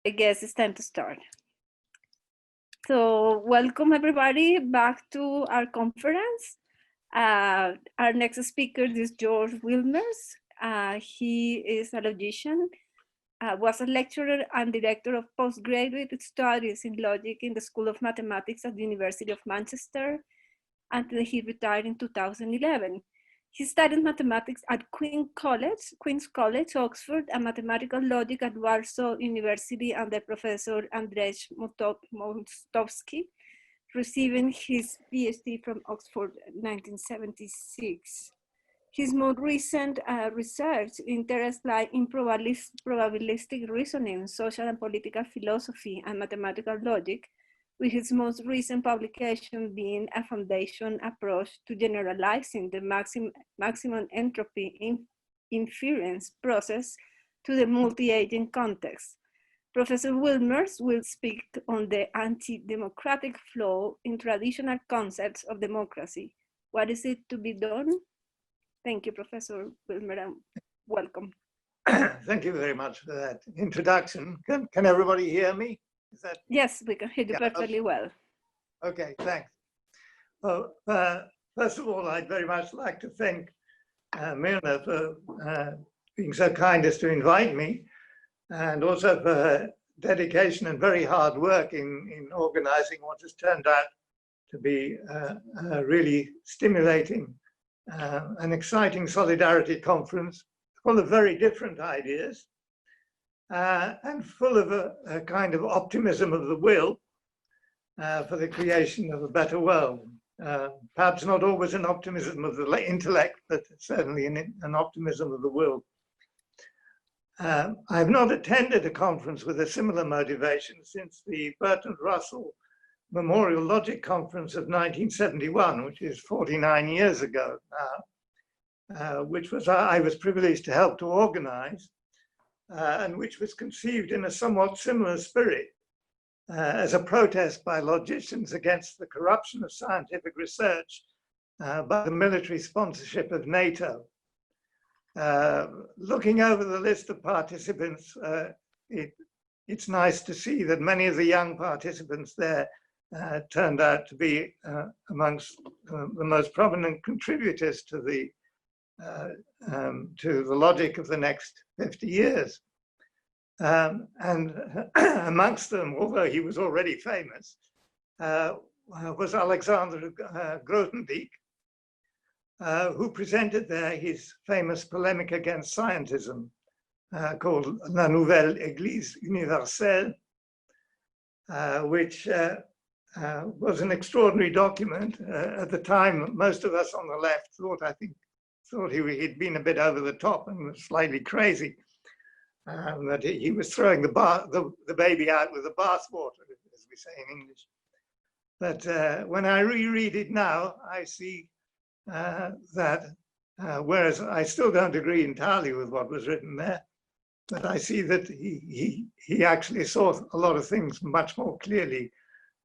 I guess it's time to start. So welcome everybody back to our conference. Our next speaker is George Wilmers. He is a logician, was a lecturer and director of postgraduate studies in logic in the School of Mathematics at the University of Manchester until he retired in 2011. He studied mathematics at Queen's College, Oxford, and mathematical logic at Warsaw University under Professor Andrzej Mostowski, receiving his PhD from Oxford in 1976. His most recent research interests lie in probabilistic reasoning, social and political philosophy, and mathematical logic, with his most recent publication being a foundation approach to generalizing the maximum entropy inference process to the multi-agent context. Professor Wilmers will speak on the anti-democratic flaw in traditional concepts of democracy. What is it to be done? Thank you, Professor Wilmers, and welcome. Thank you very much for that introduction. Can everybody hear me? Yes, we can hear you perfectly well. Okay, thanks. Well, first of all, I'd very much like to thank Mirna for being so kind as to invite me, and also for her dedication and very hard work in organizing what has turned out to be a really stimulating and exciting solidarity conference full of very different ideas. And full of a kind of optimism of the will for the creation of a better world. Perhaps not always an optimism of the intellect, but certainly an optimism of the will. I've not attended a conference with a similar motivation since the Bertrand Russell Memorial Logic Conference of 1971, which is 49 years ago now, which I was privileged to help to organize. And which was conceived in a somewhat similar spirit as a protest by logicians against the corruption of scientific research by the military sponsorship of NATO. Looking over the list of participants, it's nice to see that many of the young participants there turned out to be amongst the most prominent contributors to the logic of the next 50 years. And amongst them, although he was already famous, was Alexander Grothendieck, who presented there his famous polemic against scientism called La Nouvelle Église Universelle, which was an extraordinary document. At the time, most of us on the left thought he'd been a bit over the top and was slightly crazy, that he was throwing the baby out with the bathwater, as we say in English. But when I reread it now, I see that whereas I still don't agree entirely with what was written there, but I see that he actually saw a lot of things much more clearly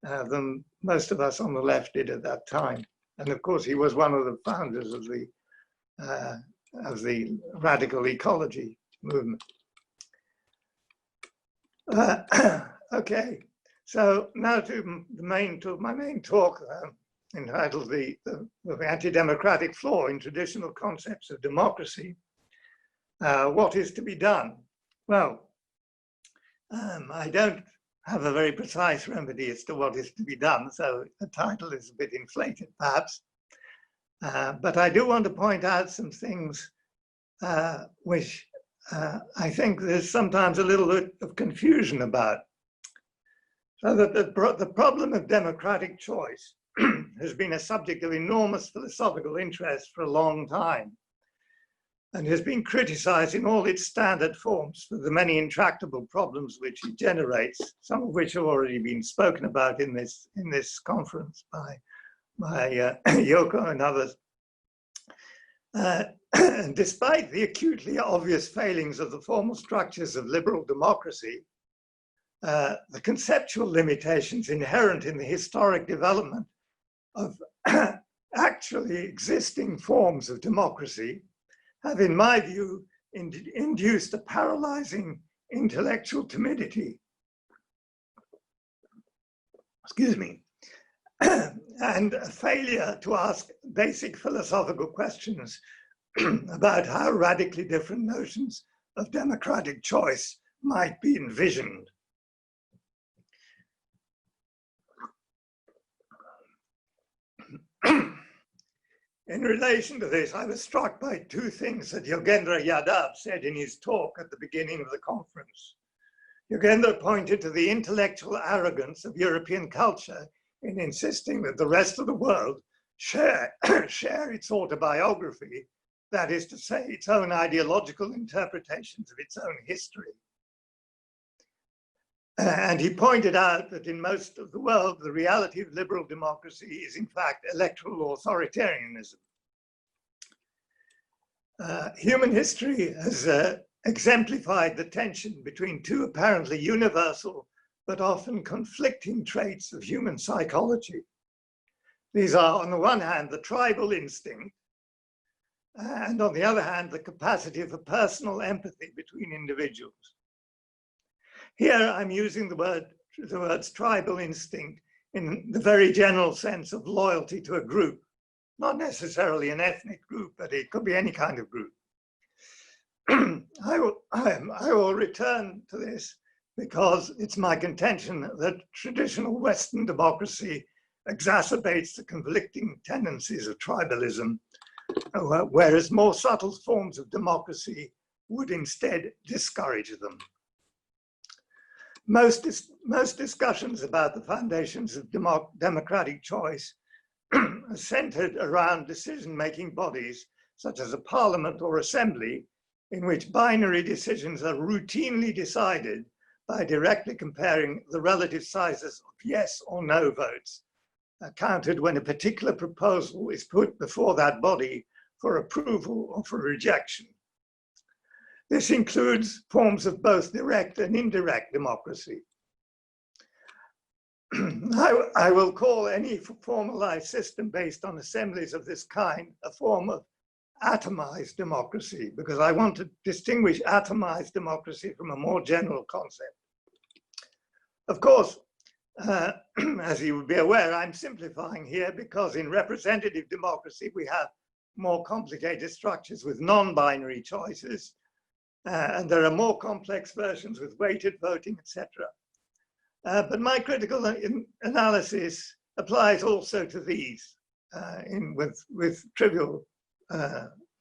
than most of us on the left did at that time. And of course, he was one of the founders of the radical ecology movement. Okay, so now to my main talk, entitled the Anti-Democratic Flaw in Traditional Concepts of Democracy. What is to be done? Well, I don't have a very precise remedy as to what is to be done, so the title is a bit inflated, perhaps. But I do want to point out some things which I think there's sometimes a little bit of confusion about. So that the problem of democratic choice has been a subject of enormous philosophical interest for a long time, and has been criticized in all its standard forms for the many intractable problems which it generates, some of which have already been spoken about in this conference by Yoko and others. And despite the acutely obvious failings of the formal structures of liberal democracy, the conceptual limitations inherent in the historic development of actually existing forms of democracy have, in my view, induced a paralyzing intellectual timidity excuse me, and a failure to ask basic philosophical questions about how radically different notions of democratic choice might be envisioned. In relation to this, I was struck by two things that Yogendra Yadav said in his talk at the beginning of the conference. Yogendra pointed to the intellectual arrogance of European culture in insisting that the rest of the world share its autobiography, that is to say, its own ideological interpretations of its own history. And he pointed out that in most of the world, the reality of liberal democracy is in fact electoral authoritarianism. Human history has exemplified the tension between two apparently universal but often conflicting traits of human psychology. These are, on the one hand, the tribal instinct, and on the other hand, the capacity for personal empathy between individuals. Here, I'm using the words tribal instinct in the very general sense of loyalty to a group, not necessarily an ethnic group, but it could be any kind of group. I will return to this because it's my contention that traditional Western democracy exacerbates the conflicting tendencies of tribalism, whereas more subtle forms of democracy would instead discourage them. Most discussions about the foundations of democratic choice are centered around decision-making bodies, such as a parliament or assembly, in which binary decisions are routinely decided by directly comparing the relative sizes of yes or no votes, counted when a particular proposal is put before that body for approval or for rejection. This includes forms of both direct and indirect democracy. I will call any formalized system based on assemblies of this kind a form of atomized democracy, because I want to distinguish atomized democracy from a more general concept. Of course, as you would be aware, I'm simplifying here because in representative democracy, we have more complicated structures with non-binary choices, and there are more complex versions with weighted voting, etc. But my critical analysis applies also to these with trivial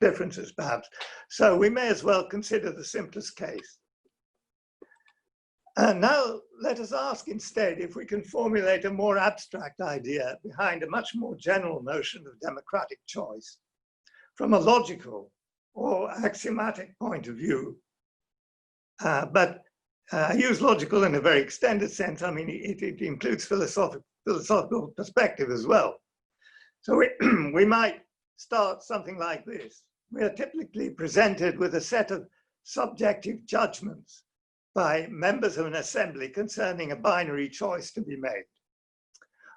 differences, perhaps. So we may as well consider the simplest case. And now let us ask instead if we can formulate a more abstract idea behind a much more general notion of democratic choice from a logical or axiomatic point of view. But I use logical in a very extended sense. I mean, it includes philosophical perspective as well. So we might start something like this. We are typically presented with a set of subjective judgments by members of an assembly concerning a binary choice to be made.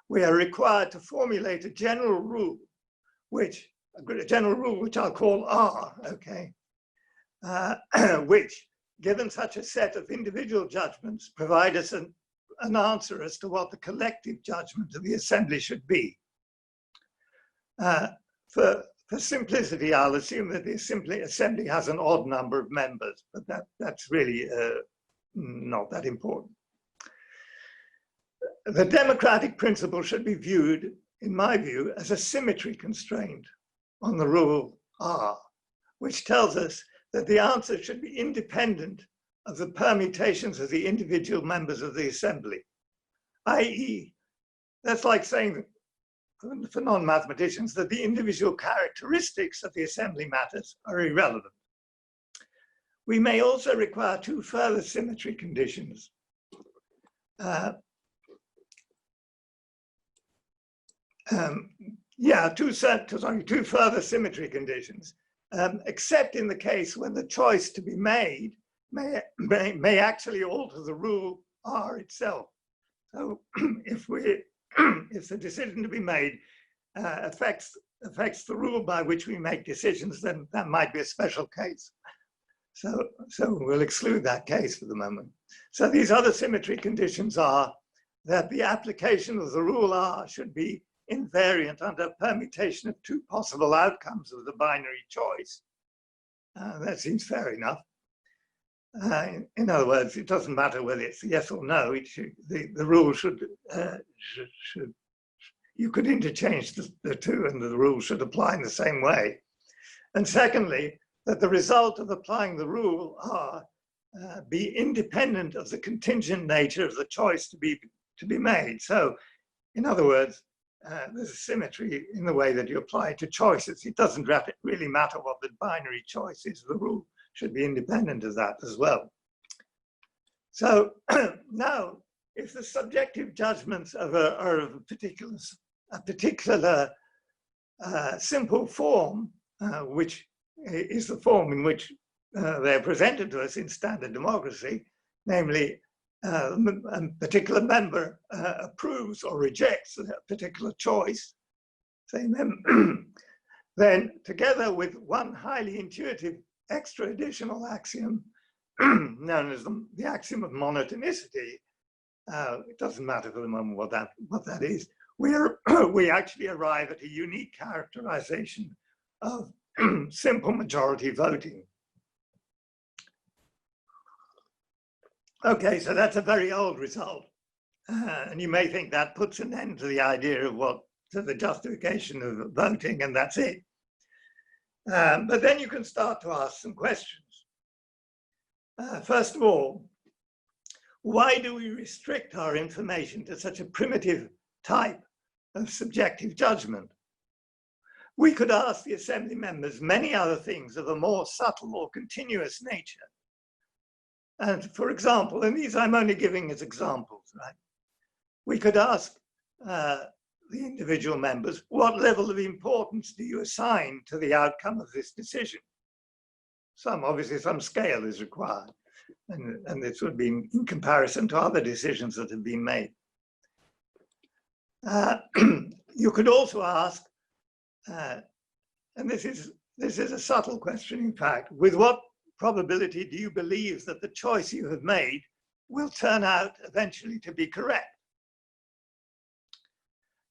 We are required to formulate a general rule, which I'll call R, okay, which, given such a set of individual judgments, provide us an answer as to what the collective judgment of the assembly should be. For simplicity, I'll assume that the assembly has an odd number of members, but that's really not that important. The democratic principle should be viewed, in my view, as a symmetry constraint on the rule R, which tells us that the answer should be independent of the permutations of the individual members of the assembly. i.e., that's like saying for non-mathematicians that the individual characteristics of the assembly matters are irrelevant. We may also require two further symmetry conditions. Two further symmetry conditions, except in the case when the choice to be made may actually alter the rule R itself. So if the decision to be made affects the rule by which we make decisions, then that might be a special case. So we'll exclude that case for the moment. So these other symmetry conditions are that the application of the rule R should be invariant under permutation of two possible outcomes of the binary choice. That seems fair enough. In other words, it doesn't matter whether it's yes or no. The rule should you could interchange the two, and the rule should apply in the same way. And secondly, that the result of applying the rule R be independent of the contingent nature of the choice to be made. So, in other words, there's a symmetry in the way that you apply it to choices. It doesn't really matter what the binary choice is. The rule should be independent of that as well. So now, if the subjective judgments are of a particular simple form, which is the form in which they're presented to us in standard democracy, namely a particular member approves or rejects a particular choice, then together with one highly intuitive extra additional axiom known as the axiom of monotonicity, it doesn't matter for the moment what that is, we actually arrive at a unique characterization of simple majority voting. Okay, so that's a very old result. And you may think that puts an end to the idea of to the justification of voting, and that's it. But then you can start to ask some questions. First of all, why do we restrict our information to such a primitive type of subjective judgment? We could ask the assembly members many other things of a more subtle or continuous nature. And for example, and these I'm only giving as examples, right? We could ask the individual members, what level of importance do you assign to the outcome of this decision? Obviously some scale is required. And this would be in comparison to other decisions that have been made. You could also ask, and this is a subtle question, in fact, with what probability do you believe that the choice you have made will turn out eventually to be correct?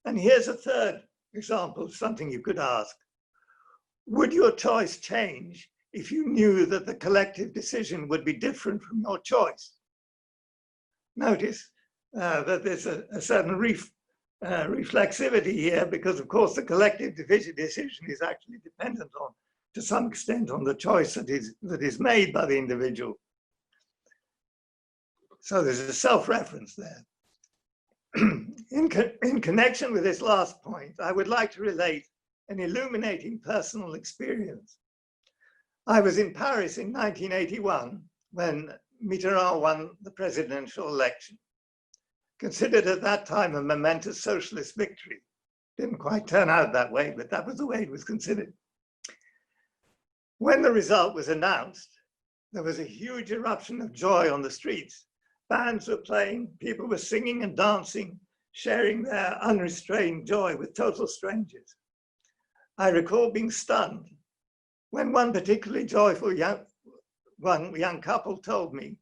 And here's a third example of something you could ask. Would your choice change if you knew that the collective decision would be different from your choice? Notice that there's a certain reflexivity here, because of course the collective decision is actually dependent on, to some extent, on the choice that is made by the individual. So there's a self-reference there. In connection with this last point, I would like to relate an illuminating personal experience. I was in Paris in 1981 when Mitterrand won the presidential election. Considered at that time a momentous socialist victory. Didn't quite turn out that way, but that was the way it was considered. When the result was announced, there was a huge eruption of joy on the streets. Bands were playing, people were singing and dancing, sharing their unrestrained joy with total strangers. I recall being stunned when one particularly joyful young couple told me,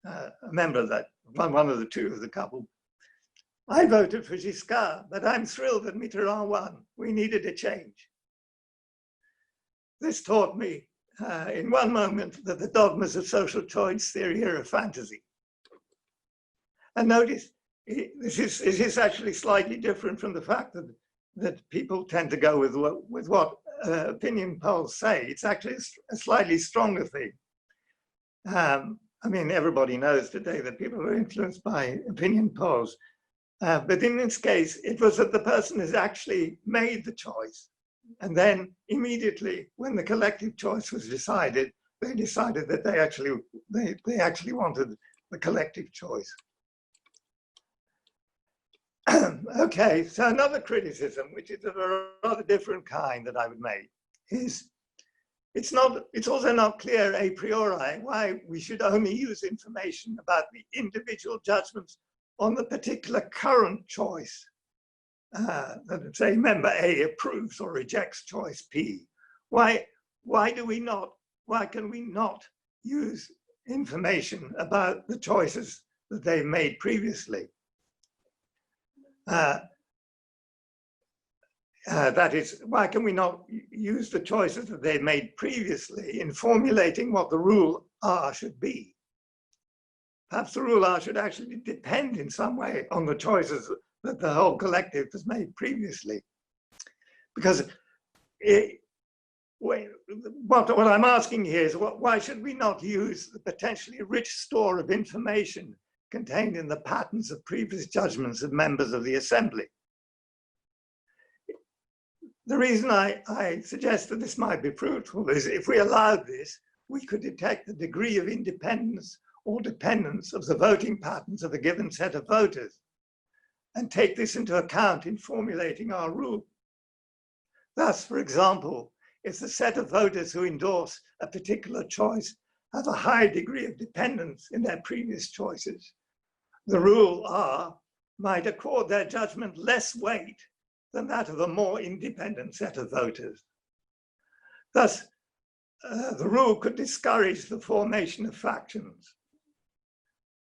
a member of that, one of the two of the couple, I voted for Giscard, but I'm thrilled that Mitterrand won. We needed a change. This taught me in one moment that the dogmas of social choice theory are a fantasy. And notice, this is actually slightly different from the fact that people tend to go with what opinion polls say. It's actually a slightly stronger thing. I mean, everybody knows today that people are influenced by opinion polls. But in this case, it was that the person has actually made the choice. And then immediately, when the collective choice was decided, they decided that they actually wanted the collective choice. Okay, so another criticism, which is of a rather different kind that I would make, is it's also not clear a priori why we should only use information about the individual judgments on the particular current choice. That say member A approves or rejects choice P. Why can we not use information about the choices that they've made previously? That is, why can we not use the choices that they made previously in formulating what the rule R should be? Perhaps the rule R should actually depend in some way on the choices that the whole collective has made previously. Because what I'm asking here is, why should we not use the potentially rich store of information contained in the patterns of previous judgments of members of the assembly? The reason I suggest that this might be fruitful is if we allowed this, we could detect the degree of independence or dependence of the voting patterns of a given set of voters and take this into account in formulating our rule. Thus, for example, if the set of voters who endorse a particular choice have a high degree of dependence in their previous choices, the rule R might accord their judgment less weight than that of a more independent set of voters. Thus, the rule could discourage the formation of factions.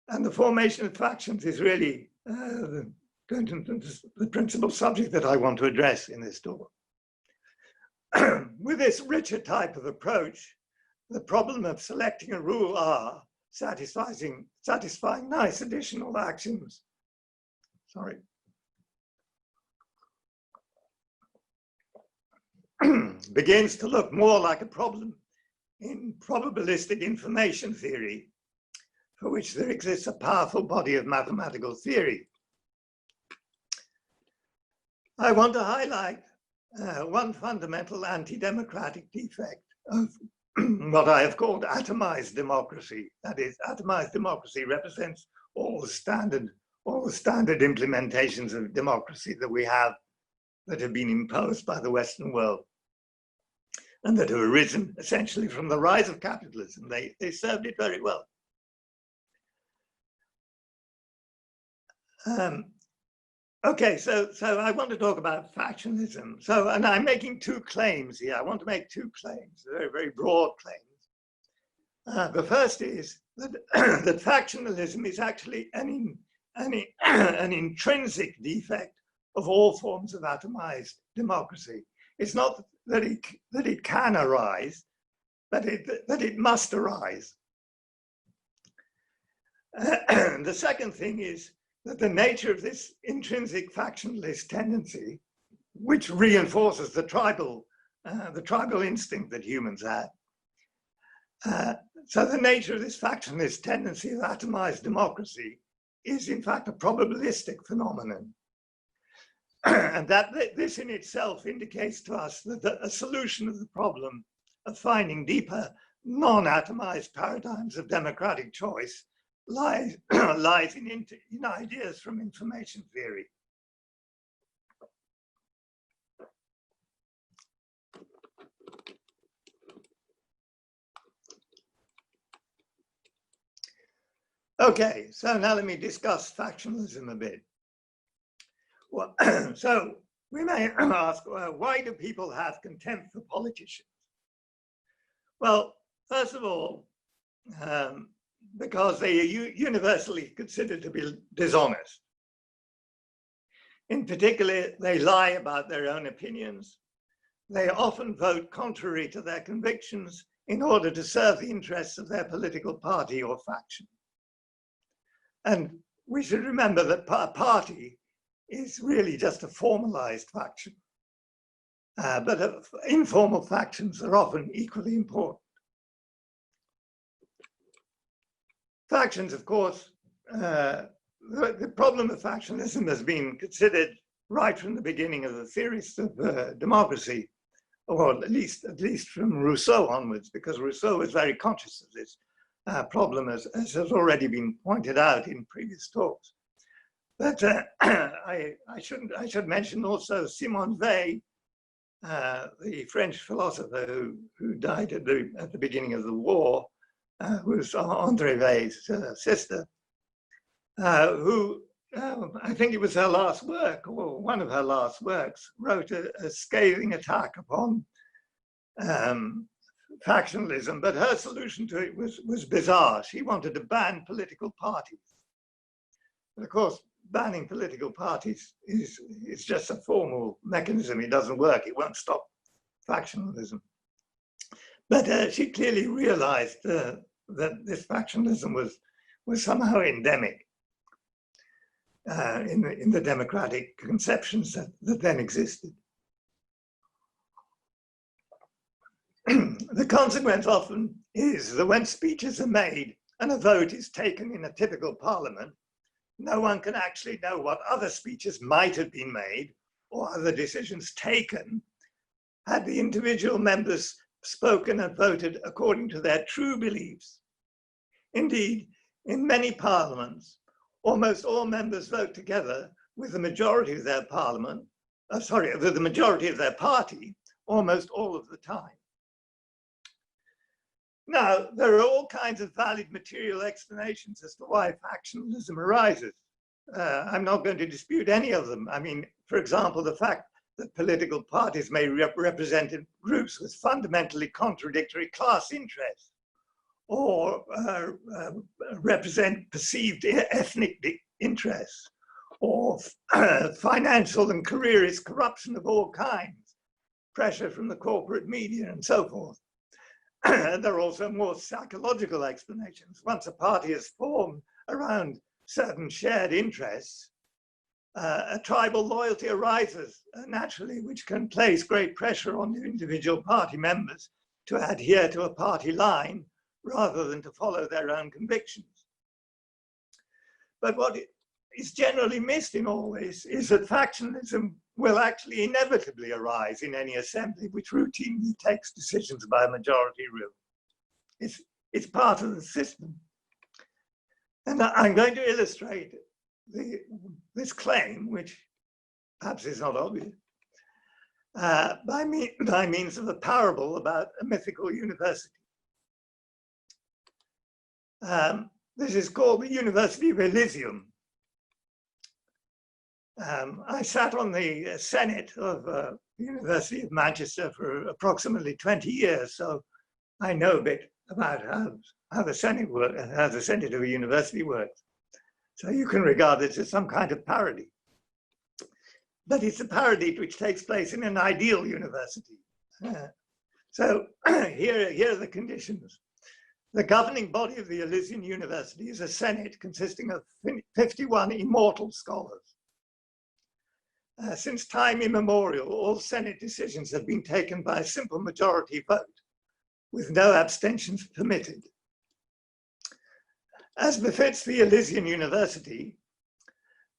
And the formation of factions is really the principal subject that I want to address in this talk. With this richer type of approach, the problem of selecting a rule R satisfying nice additional axioms, begins to look more like a problem in probabilistic information theory, for which there exists a powerful body of mathematical theory. I want to highlight one fundamental anti-democratic defect of what I have called atomized democracy. That is, atomized democracy represents all the standard implementations of democracy that we have that have been imposed by the Western world and that have arisen essentially from the rise of capitalism. They served it very well. Okay, so I want to talk about factionalism. And I'm making two claims here. I want to make two claims, very, very broad claims. The first is that, that factionalism is actually an intrinsic defect of all forms of atomized democracy. It's not that it can arise, but that it must arise. The second thing is that the nature of this intrinsic factionalist tendency, which reinforces the tribal instinct that humans have. So the nature of this factionalist tendency of atomized democracy is in fact a probabilistic phenomenon. And that this in itself indicates to us that a solution of the problem of finding deeper non-atomized paradigms of democratic choice lies in ideas from information theory. Okay, so now let me discuss factionalism a bit. Well, so we may ask, why do people have contempt for politicians? Well, first of all, because they are universally considered to be dishonest. In particular, they lie about their own opinions. They often vote contrary to their convictions in order to serve the interests of their political party or faction. And we should remember that a party is really just a formalized faction. But informal factions are often equally important. Factions, of course, the problem of factionalism has been considered right from the beginning of the theorists of democracy, or at least from Rousseau onwards, because Rousseau was very conscious of this problem, as has already been pointed out in previous talks. But I should mention also Simone Weil, the French philosopher who died at the beginning of the war, who was André Weil's sister, who I think it was her last work, or one of her last works, wrote a scathing attack upon factionalism, but her solution to it was bizarre. She wanted to ban political parties. But of course, banning political parties is just a formal mechanism. It doesn't work. It won't stop factionalism. But she clearly realized that this factionalism was somehow endemic in the democratic conceptions that then existed. The consequence often is that when speeches are made and a vote is taken in a typical parliament, no one can actually know what other speeches might have been made or other decisions taken had the individual members spoken and voted according to their true beliefs. Indeed, in many parliaments, almost all members vote together with the majority of their parliament, with the majority of their party, almost all of the time. Now, there are all kinds of valid material explanations as to why factionalism arises. I'm not going to dispute any of them. I mean, for example, the fact that political parties may represent groups with fundamentally contradictory class interests, or represent perceived ethnic interests, or financial and careerist corruption of all kinds, pressure from the corporate media, and so forth. There are also more psychological explanations. Once a party is formed around certain shared interests, a tribal loyalty arises naturally, which can place great pressure on the individual party members to adhere to a party line rather than to follow their own convictions. But what is generally missed in all this is that factionalism will actually inevitably arise in any assembly which routinely takes decisions by majority rule. It's part of the system. And I'm going to illustrate this claim, which perhaps is not obvious, by means of a parable about a mythical university. This is called the University of Elysium. I sat on the Senate of the University of Manchester for approximately 20 years, so I know a bit about how the Senate works, how the Senate of a university works. So you can regard it as some kind of parody. But it's a parody which takes place in an ideal university. So here are the conditions. The governing body of the Elysian University is a Senate consisting of 51 immortal scholars. Since time immemorial, all Senate decisions have been taken by a simple majority vote, with no abstentions permitted. As befits the Elysian University,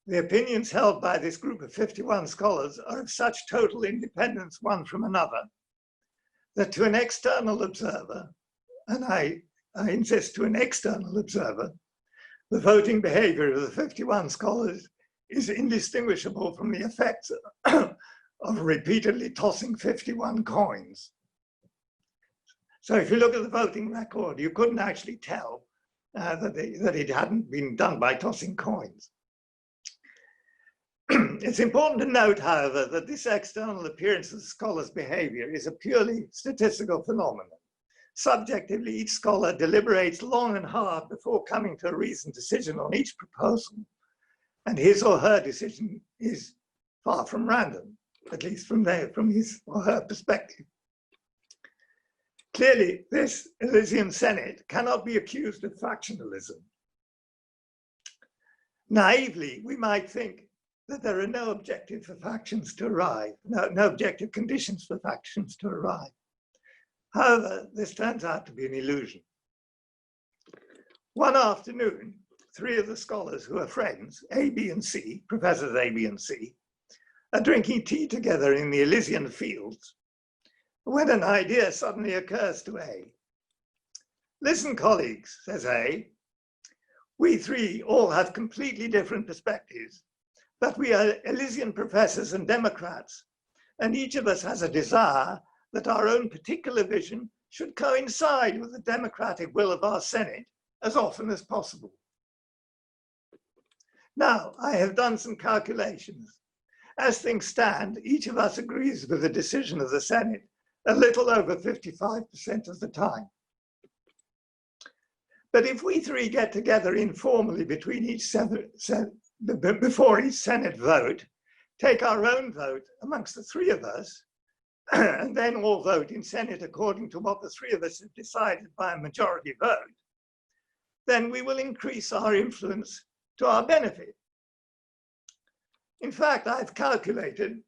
the opinions held by this group of 51 scholars are of such total independence one from another, that to an external observer, and I insist to an external observer, the voting behavior of the 51 scholars is indistinguishable from the effects of repeatedly tossing 51 coins. So if you look at the voting record, you couldn't actually tell that it hadn't been done by tossing coins. It's important to note, however, that this external appearance of the scholar's behavior is a purely statistical phenomenon. Subjectively, each scholar deliberates long and hard before coming to a reasoned decision on each proposal, and his or her decision is far from random, at least from his or her perspective. Clearly, this Elysian Senate cannot be accused of factionalism. Naively, we might think that there are no objective for factions to arrive, no objective conditions for factions to arrive. However, this turns out to be an illusion. One afternoon, three of the scholars who are friends, A, B, and C, Professors A, B, and C, are drinking tea together in the Elysian fields when an idea suddenly occurs to A. Listen, colleagues, says A, we three all have completely different perspectives, but we are Elysian professors and Democrats, and each of us has a desire that our own particular vision should coincide with the democratic will of our Senate as often as possible. Now, I have done some calculations. As things stand, each of us agrees with the decision of the Senate a little over 55% of the time. But if we three get together informally between each before each Senate vote, take our own vote amongst the three of us, and then all vote in Senate according to what the three of us have decided by a majority vote, then we will increase our influence to our benefit. In fact, I've calculated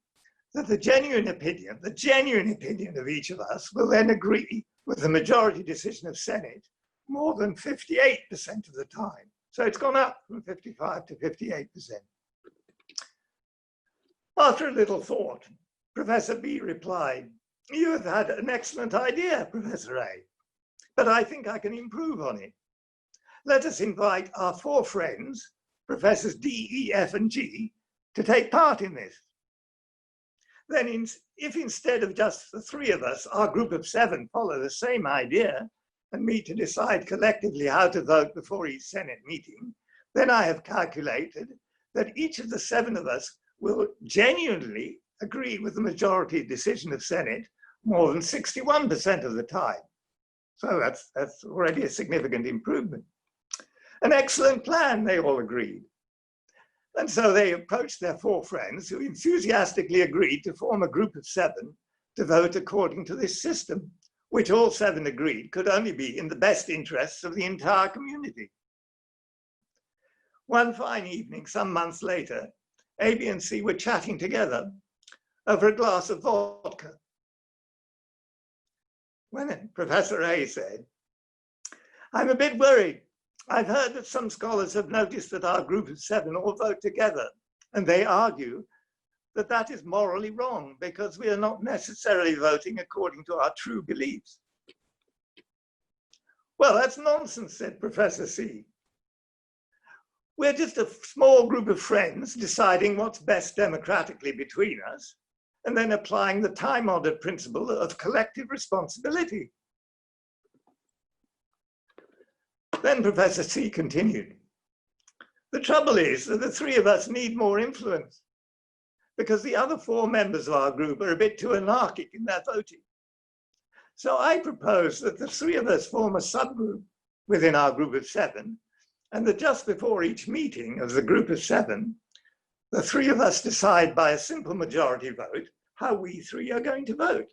that the genuine opinion of each of us will then agree with the majority decision of Senate more than 58% of the time. So it's gone up from 55 to 58%. After a little thought, Professor B replied, "You have had an excellent idea, Professor A, but I think I can improve on it. Let us invite our four friends, Professors D, E, F, and G, to take part in this. Then if instead of just the three of us, our group of seven follow the same idea and meet to decide collectively how to vote before each Senate meeting, then I have calculated that each of the seven of us will genuinely agree with the majority decision of Senate more than 61% of the time. So that's already a significant improvement. An excellent plan, they all agreed. And so they approached their four friends who enthusiastically agreed to form a group of seven to vote according to this system, which all seven agreed could only be in the best interests of the entire community. One fine evening, some months later, A, B, and C were chatting together over a glass of vodka, when Professor A said, "I'm a bit worried. I've heard that some scholars have noticed that our group of seven all vote together, and they argue that that is morally wrong because we are not necessarily voting according to our true beliefs." "Well, that's nonsense," said Professor C. "We're just a small group of friends deciding what's best democratically between us, and then applying the time-honored principle of collective responsibility." Then Professor C continued, "The trouble is that the three of us need more influence because the other four members of our group are a bit too anarchic in their voting. So I propose that the three of us form a subgroup within our group of seven, and that just before each meeting of the group of seven, the three of us decide by a simple majority vote how we three are going to vote.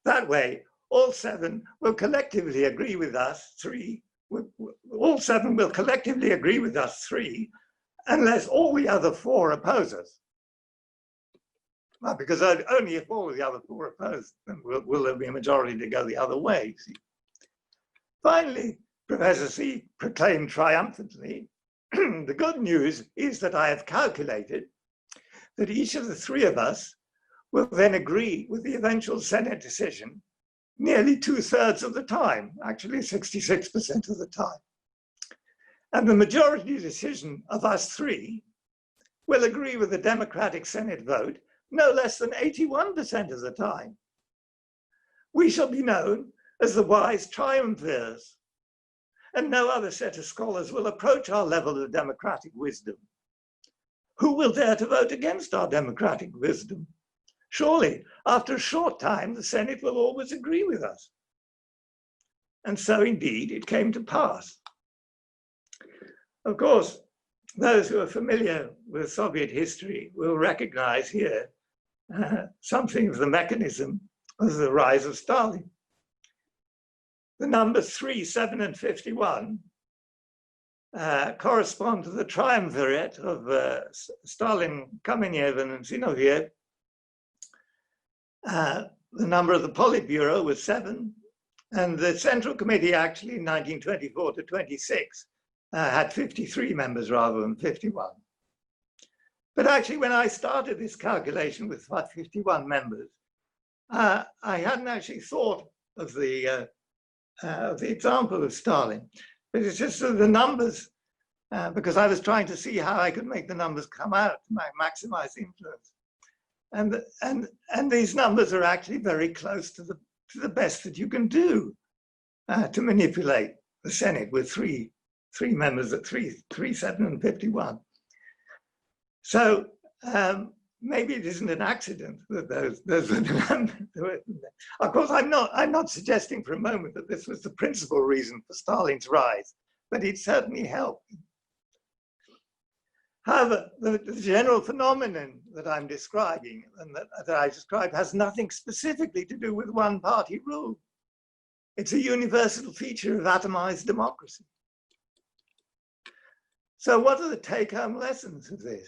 That way, all seven will collectively agree with us three. All seven will collectively agree with us three, unless all the other four oppose us." Well, because only if all of the other four oppose, then will there be a majority to go the other way. See? Finally, Professor C proclaimed triumphantly, "The good news is that I have calculated that each of the three of us will then agree with the eventual Senate decision nearly 2/3 of the time, actually 66% of the time. And the majority decision of us three will agree with the Democratic Senate vote no less than 81% of the time. We shall be known as the wise triumvirs, and no other set of scholars will approach our level of democratic wisdom. Who will dare to vote against our democratic wisdom? Surely, after a short time, the Senate will always agree with us." And so indeed it came to pass. Of course, those who are familiar with Soviet history will recognize here something of the mechanism of the rise of Stalin. The numbers 3, 7, and 51 correspond to the triumvirate of Stalin, Kamenev, and Zinoviev. The number of the Politburo was 7, and the Central Committee actually in 1924 to 26 had 53 members rather than 51. But actually when I started this calculation with 51 members, I hadn't actually thought of the example of Stalin, but it's just that the numbers, because I was trying to see how I could make the numbers come out to maximize influence. And these numbers are actually very close to the best that you can do to manipulate the Senate with three members at 3, 7, and 51. So maybe it isn't an accident that those were the numbers. Of course, I'm not suggesting for a moment that this was the principal reason for Stalin's rise, but it certainly helped. However, the general phenomenon that I'm describing and that I describe has nothing specifically to do with one-party rule. It's a universal feature of atomized democracy. So what are the take-home lessons of this?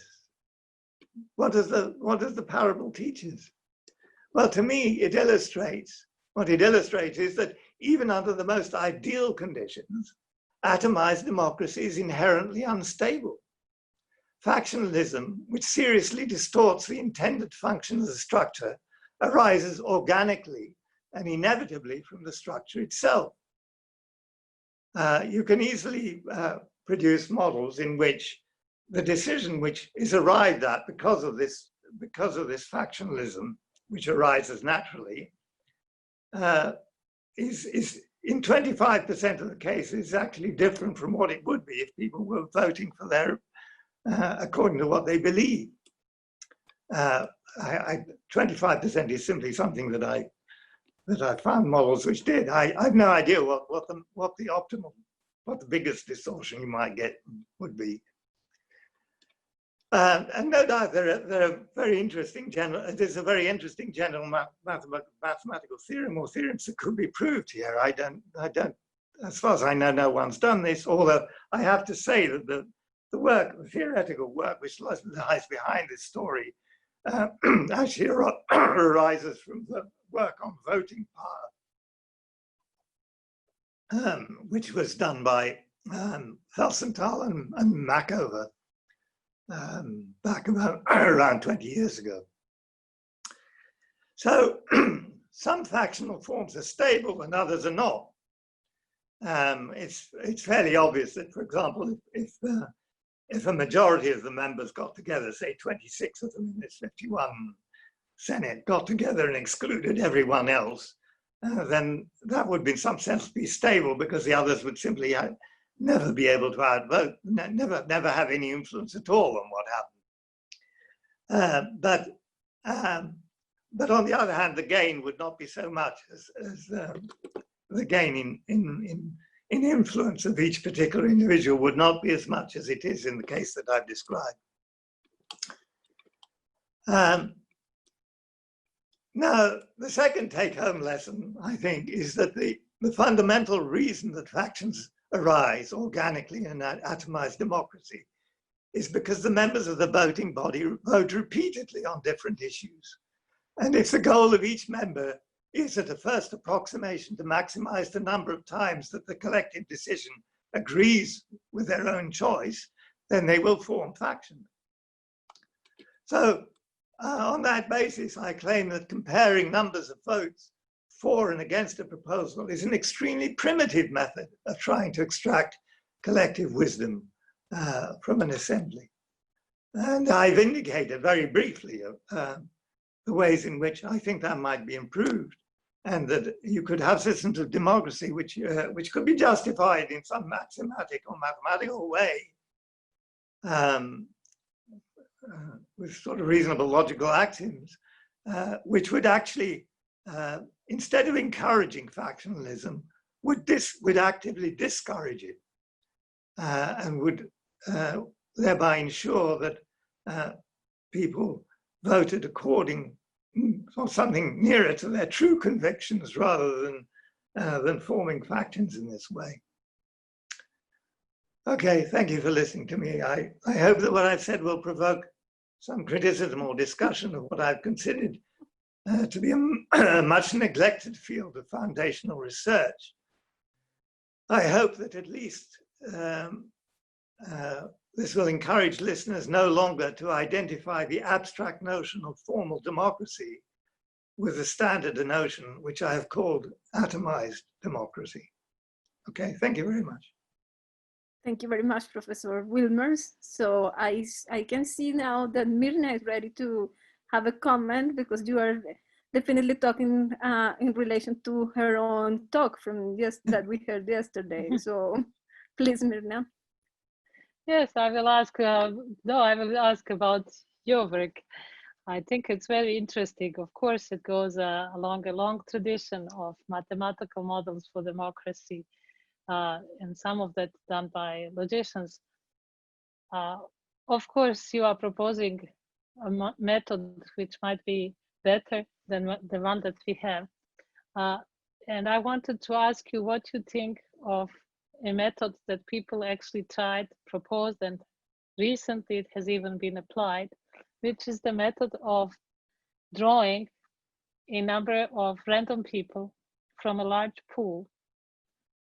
What does the parable teach us? Well, to me, what it illustrates is that even under the most ideal conditions, atomized democracy is inherently unstable. Factionalism, which seriously distorts the intended function of the structure, arises organically and inevitably from the structure itself. You can easily produce models in which the decision which is arrived at because of this factionalism, which arises naturally, is in 25% of the cases actually different from what it would be if people were voting for their according to what they believe. 25% is simply something that I found models which did. I have no idea what the optimal, what the biggest distortion you might get would be. And no doubt there are very interesting there's a very interesting general mathematical theorem or theorems that could be proved here. I don't, as far as I know, no one's done this, although I have to say that the theoretical work which lies behind this story actually arises from the work on voting power, which was done by Felsenthal and Mackover back about around 20 years ago. So some factional forms are stable and others are not. It's fairly obvious that, for example, if a majority of the members got together, say 26 of them in this 51 Senate got together and excluded everyone else, then that would in some sense be stable because the others would simply never be able to outvote, never have any influence at all on what happened. But on the other hand, the gain would not be so much as the gain in influence of each particular individual would not be as much as it is in the case that I've described. Now, the second take-home lesson, I think, is that the fundamental reason that factions arise organically in atomized democracy is because the members of the voting body vote repeatedly on different issues. And if the goal of each member is at a first approximation to maximize the number of times that the collective decision agrees with their own choice, then they will form factions. So on that basis, I claim that comparing numbers of votes for and against a proposal is an extremely primitive method of trying to extract collective wisdom from an assembly. And I've indicated very briefly the ways in which I think that might be improved, and that you could have systems of democracy which could be justified in some mathematical way with sort of reasonable logical axioms, which would actually, instead of encouraging factionalism, would actively discourage it and would thereby ensure that people voted according or something nearer to their true convictions rather than forming factions in this way. Okay, thank you for listening to me. I hope that what I've said will provoke some criticism or discussion of what I've considered to be a much neglected field of foundational research. I hope that at least this will encourage listeners no longer to identify the abstract notion of formal democracy with the standard notion which I have called atomized democracy. Okay, thank you very much. Thank you very much, Professor Wilmers. So I can see now that Mirna is ready to have a comment, because you are definitely talking in relation to her own talk from that we heard yesterday. So please, Mirna. Yes, I will ask. I will ask about your work. I think it's very interesting. Of course, it goes along a long tradition of mathematical models for democracy, and some of that done by logicians. of course, you are proposing a method which might be better than the one that we have. And I wanted to ask you what you think of a method that people actually tried, proposed, and recently it has even been applied, which is the method of drawing a number of random people from a large pool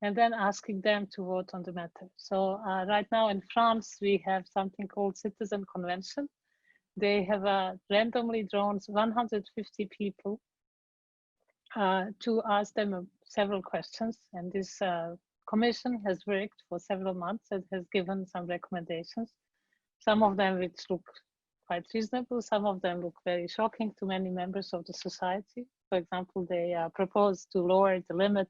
and then asking them to vote on the matter. So right now in France, we have something called Citizen Convention. They have randomly drawn 150 people to ask them several questions. And this commission has worked for several months and has given some recommendations. Some of them which look quite reasonable, some of them look very shocking to many members of the society. For example, they propose to lower the limit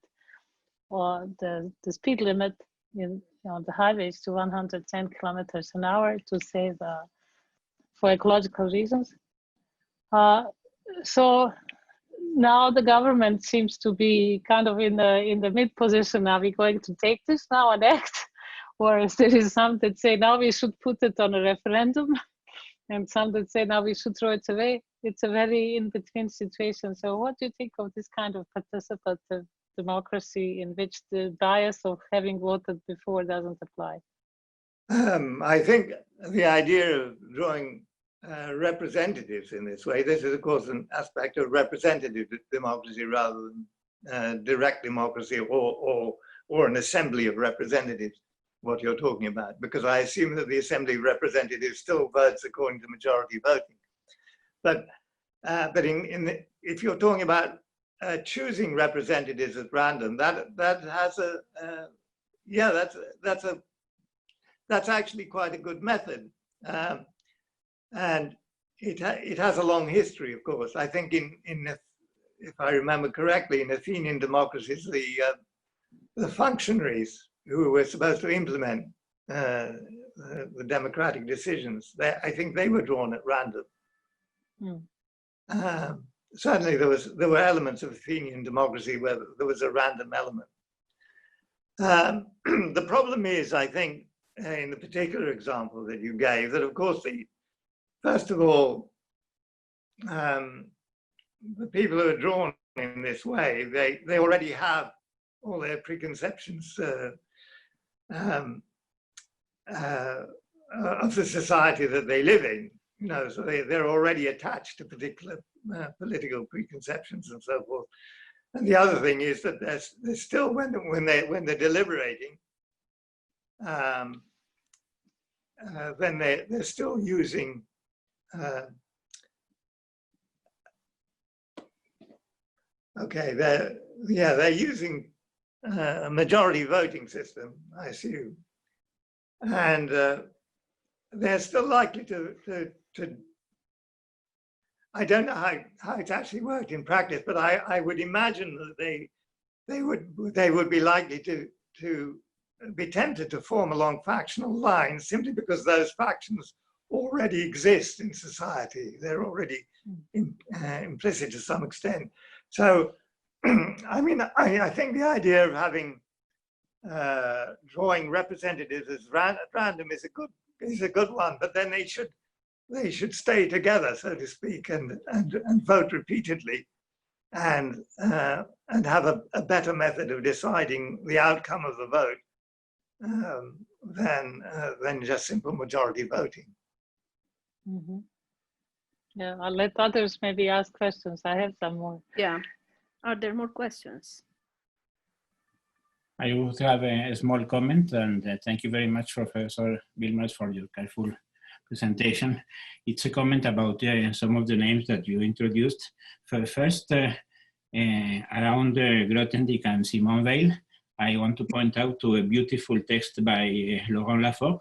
or the speed limit on the highways to 110 kilometers an hour to save for ecological reasons. So now the government seems to be kind of in the mid position. Are we going to take this now and act? Or is there some that say now we should put it on a referendum, and some that say now we should throw it away? It's a very in-between situation. So what do you think of this kind of participative democracy in which the bias of having voted before doesn't apply? I think the idea of drawing representatives in this way, this is of course an aspect of representative democracy rather than direct democracy or an assembly of representatives, what you're talking about, because I assume that the assembly of representatives still votes according to majority voting. But if you're talking about choosing representatives at random, that has that's actually quite a good method, and it has a long history, of course. I think if I remember correctly, in Athenian democracies, the functionaries who were supposed to implement the democratic decisions, I think they were drawn at random. Certainly there were elements of Athenian democracy where there was a random element. The problem is, I think, in the particular example that you gave, that of course, first of all, the people who are drawn in this way, they already have all their preconceptions of the society that they live in. You know, so they're already attached to particular political preconceptions and so forth. And the other thing is that they're still, when they're deliberating, then they're still using they're using a majority voting system, I assume, and they're still likely to I don't know how it's actually worked in practice, but I would imagine that they would be likely to be tempted to form along factional lines simply because those factions already exist in society. They're already implicit to some extent. So, I mean, I think the idea of having drawing representatives as random is a good one, but then they should stay together, so to speak, and vote repeatedly, and have a better method of deciding the outcome of the vote than just simple majority voting. Mm-hmm. Yeah, I'll let others maybe ask questions. I have some more. Yeah. Are there more questions? I would have a small comment, and thank you very much, Professor Wilmers, for your careful presentation. It's a comment about some of the names that you introduced. First, around Grothendieck and Simone Weil, I want to point out to a beautiful text by Laurent Lafort,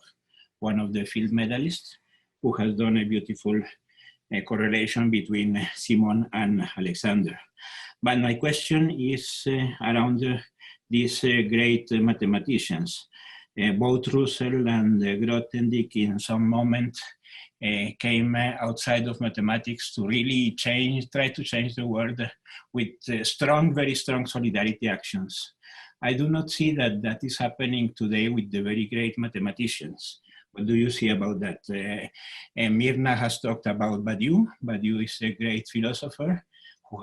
one of the field medalists, who has done a beautiful correlation between Simone and Alexander. But my question is around these great mathematicians. Both Russell and Grothendieck in some moment came outside of mathematics to really try to change the world with very strong solidarity actions. I do not see that is happening today with the very great mathematicians. What do you see about that? Myrna has talked about Badiou. Badiou is a great philosopher who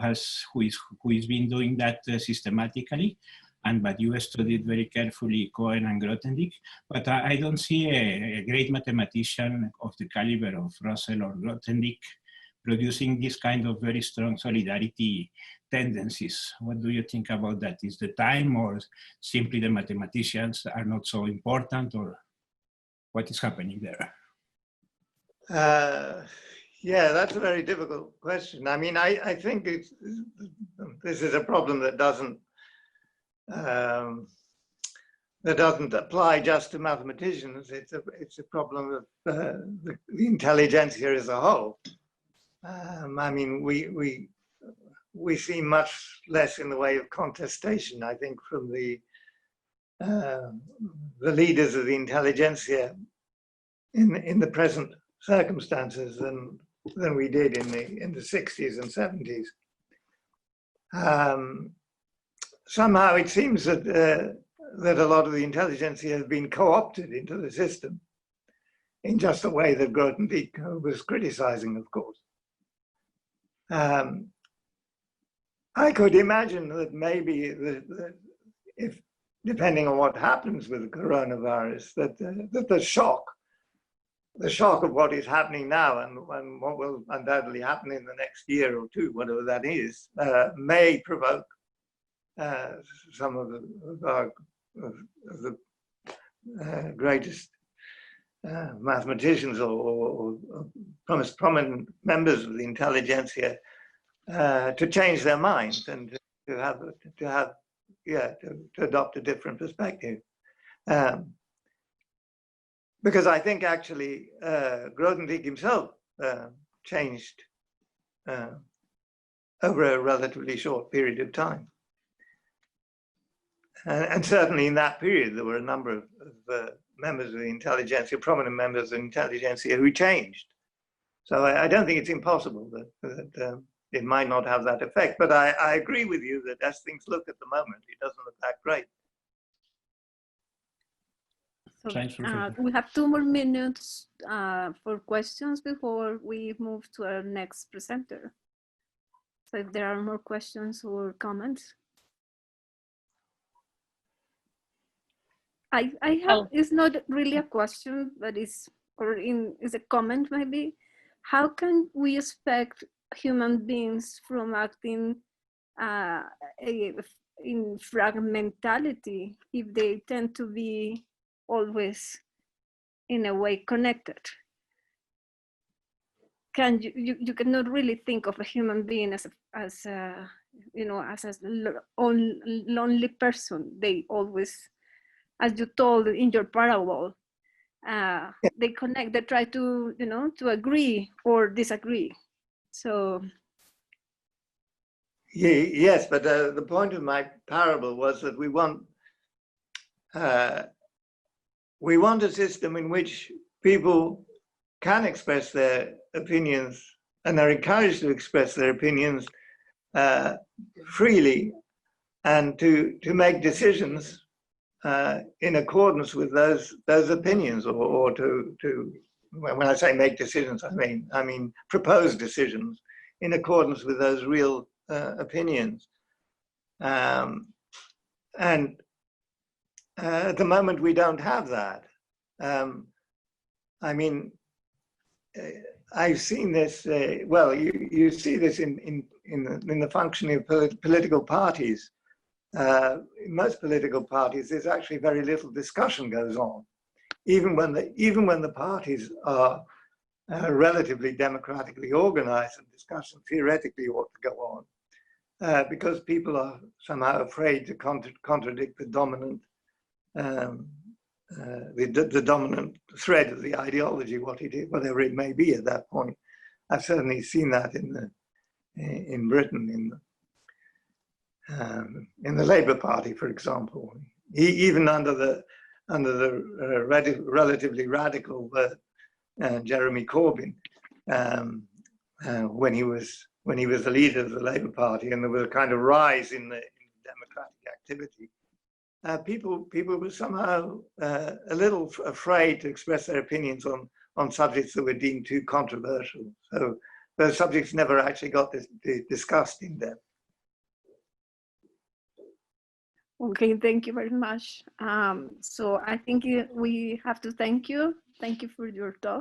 is been doing that systematically, and Badiou studied very carefully Cohen and Grothendieck. But I don't see a great mathematician of the caliber of Russell or Grothendieck producing this kind of very strong solidarity tendencies. What do you think about that? Is the time, or simply the mathematicians are not so important, or what is happening there? Yeah, that's a very difficult question. I mean, I think this is a problem that doesn't apply just to mathematicians. It's a problem of the intelligentsia as a whole. I mean, we see much less in the way of contestation, I think, from the leaders of the intelligentsia in the present circumstances than we did in the 60s and 70s. Somehow it seems that a lot of the intelligentsia has been co-opted into the system in just the way that Grothendieck was criticizing, of course. I could imagine that maybe if, depending on what happens with the coronavirus, that the shock of what is happening now and what will undoubtedly happen in the next year or two, whatever that is, may provoke some of the greatest mathematicians or prominent members of the intelligentsia to change their minds and to adopt a different perspective. Because I think actually Grothendieck himself changed over a relatively short period of time. And certainly in that period, there were a number of members of the intelligentsia, prominent members of the intelligentsia who changed. So I don't think it's impossible that it might not have that effect. But I agree with you that as things look at the moment, it doesn't look that great. So we have 2 more minutes for questions before we move to our next presenter. So if there are more questions or comments. I have, it's not really a question, but it's a comment maybe. How can we expect human beings from acting in fragmentality if they tend to be always in a way connected? You cannot really think of a human being as a lonely person. They always, as you told in your parable, they connect, they try to, to agree or disagree. So. Yes, but the point of my parable was that we want a system in which people can express their opinions and are encouraged to express their opinions freely and to make decisions in accordance with those opinions, or to when I say make decisions, I mean propose decisions in accordance with those real opinions. And at the moment we don't have that. I mean, I've seen this. Well, you see this in the functioning of political parties. In most political parties, there's actually very little discussion goes on, even when the parties are relatively democratically organized, and discussion theoretically ought to go on, because people are somehow afraid to contradict the dominant the dominant thread of the ideology, whatever it may be at that point. I've certainly seen that in Britain, in the Labour Party, for example. Even under the relatively radical Jeremy Corbyn, when he was the leader of the Labour Party, and there was a kind of rise in the democratic activity. people were somehow a little afraid to express their opinions on subjects that were deemed too controversial. So those subjects never actually got discussed in depth. Okay, thank you very much. So I think we have to thank you. Thank you for your talk.